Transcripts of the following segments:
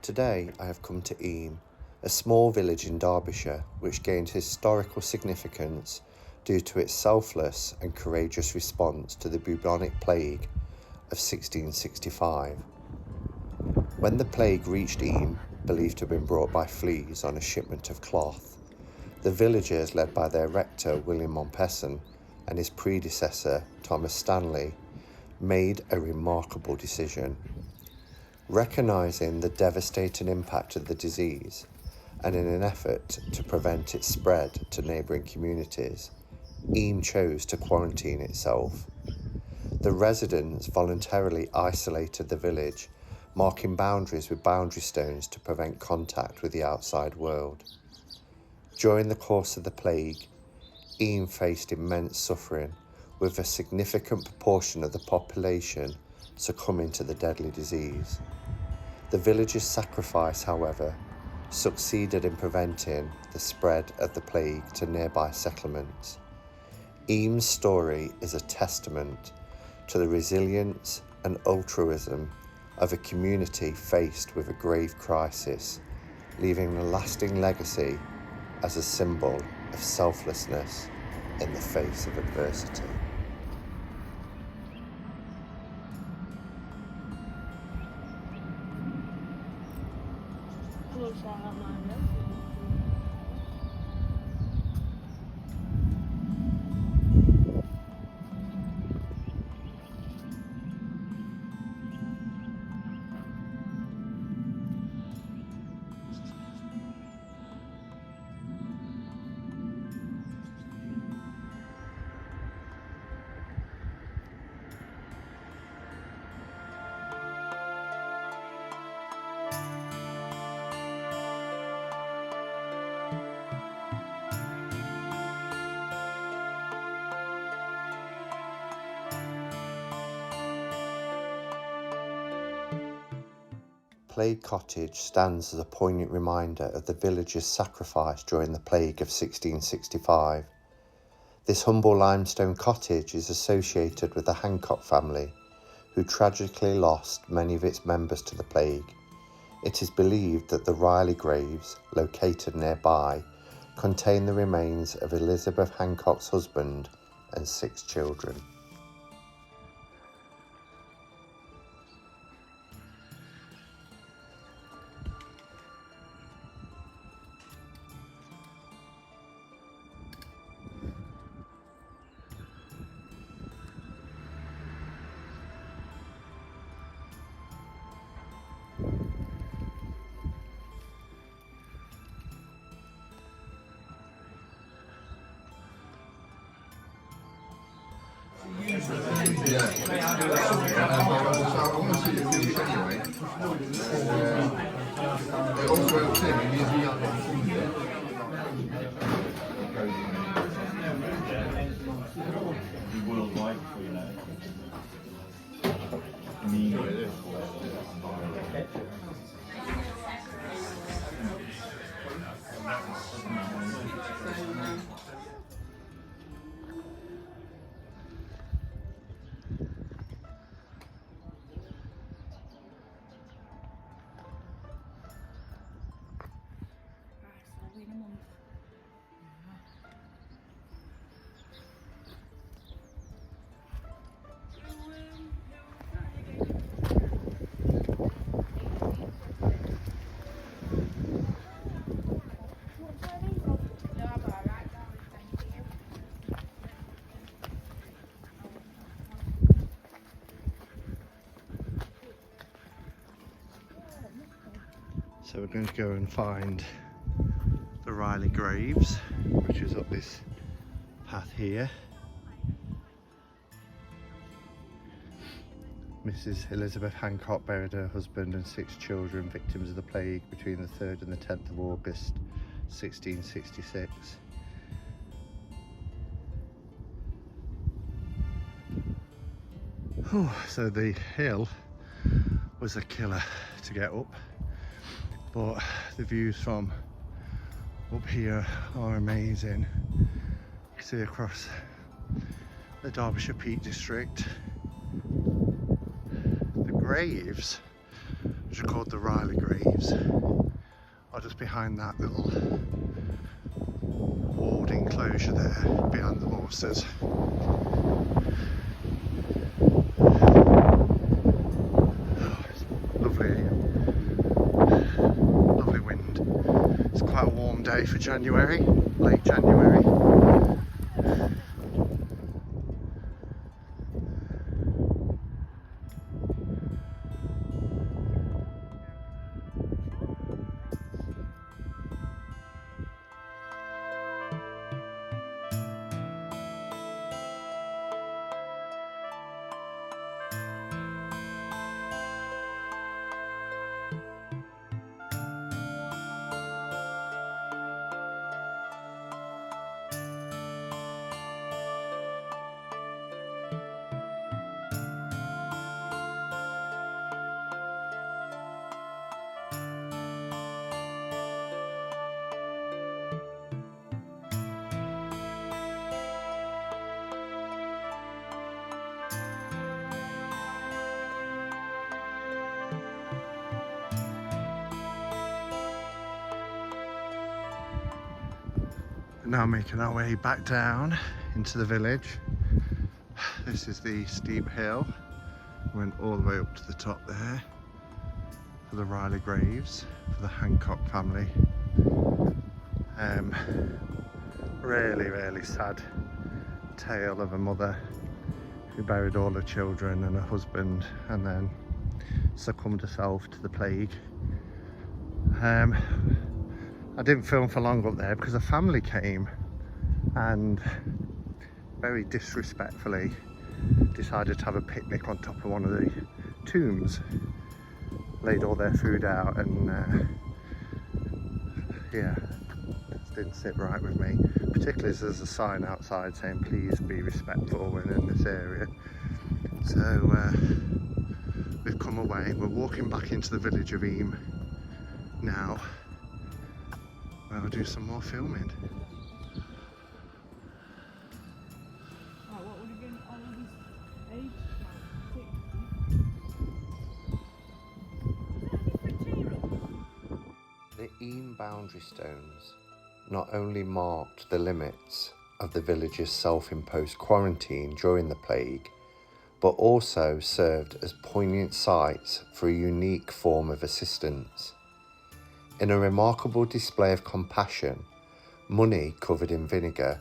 Today I have come to Eyam, a small village in Derbyshire which gained historical significance due to its selfless and courageous response to the bubonic plague of 1665. When the plague reached Eyam, believed to have been brought by fleas on a shipment of cloth, the villagers, led by their rector William Mompesson and his predecessor Thomas Stanley, made a remarkable decision. Recognising the devastating impact of the disease and in an effort to prevent its spread to neighbouring communities, Eyam chose to quarantine itself. The residents voluntarily isolated the village, marking boundaries with boundary stones to prevent contact with the outside world. During the course of the plague, Eyam faced immense suffering, with a significant proportion of the population succumbing to the deadly disease. The village's sacrifice, however, succeeded in preventing the spread of the plague to nearby settlements. Eyam's story is a testament to the resilience and altruism of a community faced with a grave crisis, leaving a lasting legacy as a symbol of selflessness in the face of adversity. Plague Cottage stands as a poignant reminder of the villagers' sacrifice during the plague of 1665. This humble limestone cottage is associated with the Hancock family, who tragically lost many of its members to the plague. It is believed that the Riley graves, located nearby, contain the remains of Elizabeth Hancock's husband and 6 children. So we're going to go and find the Riley graves, which is up this path here. Mrs. Elizabeth Hancock buried her husband and 6 children, victims of the plague, between the 3rd and the 10th of August 1666. So the hill was a killer to get up, but the views from up here are amazing. You can see across the Derbyshire Peak District. The graves which are called the Riley Graves, are just behind that little walled enclosure there, behind the horses. Lovely, lovely wind. It's quite a warm day for January, late January. Now making our way back down into the village. This is the steep hill. Went all the way up to the top there for the Riley Graves, for the Hancock family. Really sad tale of a mother who buried all her children and her husband and then succumbed herself to the plague. I didn't film for long up there because a family came and very disrespectfully decided to have a picnic on top of one of the tombs. Laid all their food out and yeah, just didn't sit right with me. Particularly as there's a sign outside saying please be respectful when in this area. So we've come away. We're walking back into the village of Eyam now. I'll do some more filming. The Eyam boundary stones not only marked the limits of the village's self-imposed quarantine during the plague, but also served as poignant sites for a unique form of assistance. In a remarkable display of compassion, money covered in vinegar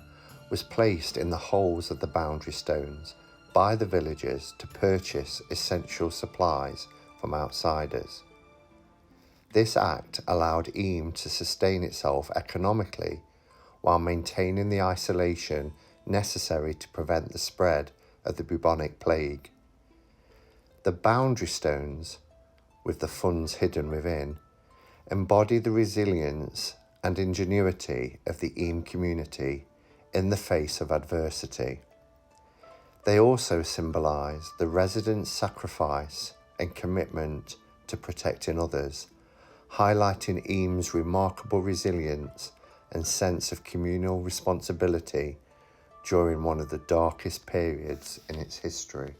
was placed in the holes of the boundary stones by the villagers to purchase essential supplies from outsiders. This act allowed Eyam to sustain itself economically while maintaining the isolation necessary to prevent the spread of the bubonic plague. The boundary stones, with the funds hidden within, embody the resilience and ingenuity of the Eyam community in the face of adversity. They also symbolise the residents' sacrifice and commitment to protecting others, highlighting Eyam's remarkable resilience and sense of communal responsibility during one of the darkest periods in its history.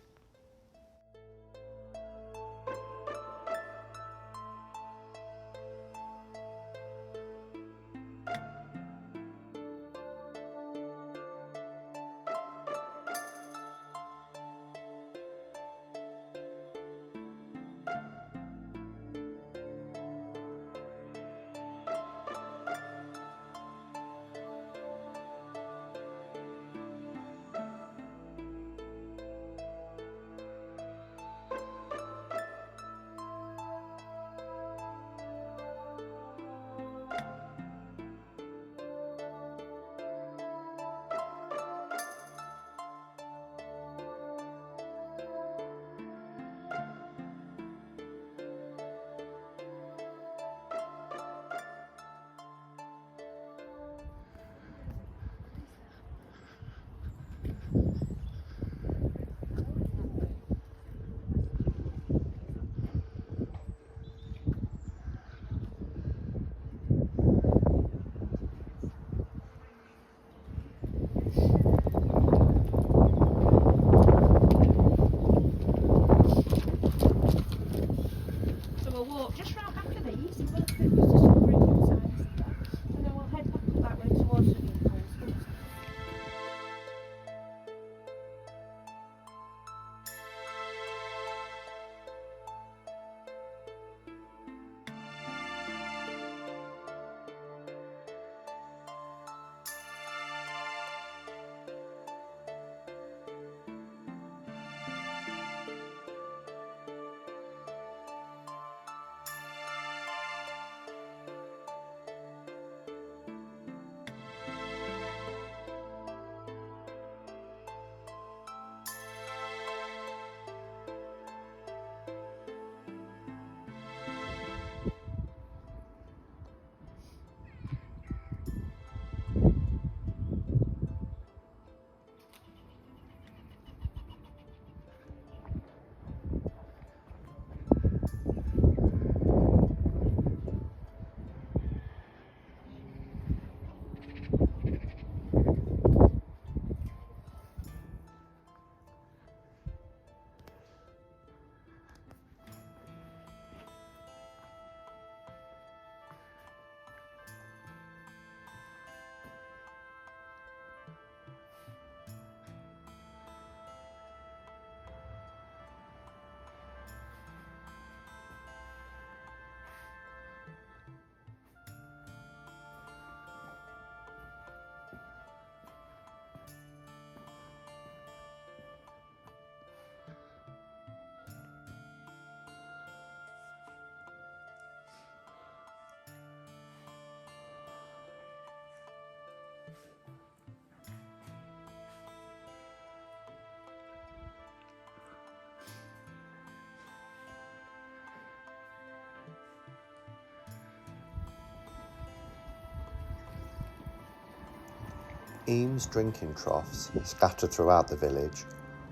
Eyam's drinking troughs, scattered throughout the village,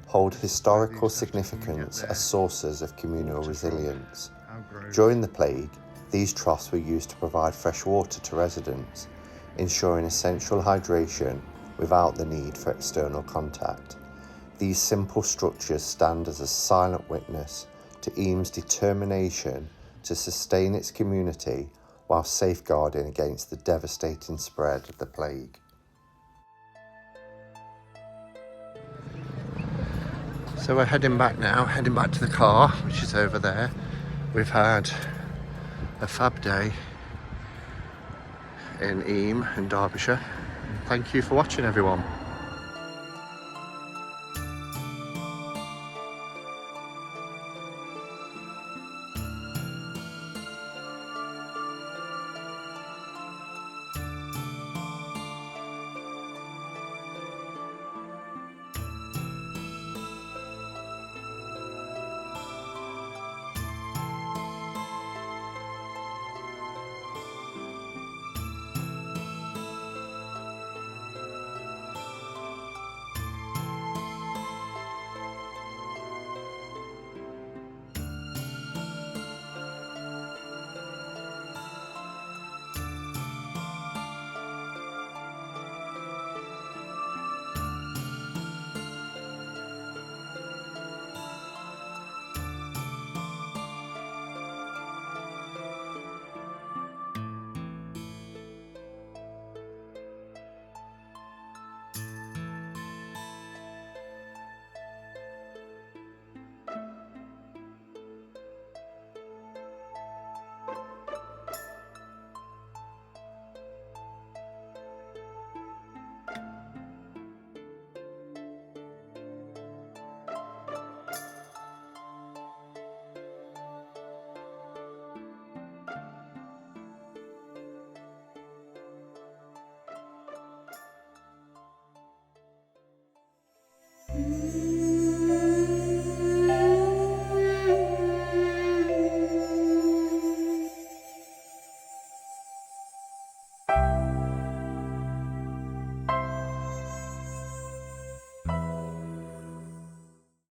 hold historical significance as sources of communal resilience. During the plague, these troughs were used to provide fresh water to residents, ensuring essential hydration without the need for external contact. These simple structures stand as a silent witness to Eyam's determination to sustain its community while safeguarding against the devastating spread of the plague. So we're heading back now, heading back to the car, which is over there. We've had a fab day in Eyam in Derbyshire. Thank you for watching, everyone. Mm-hmm.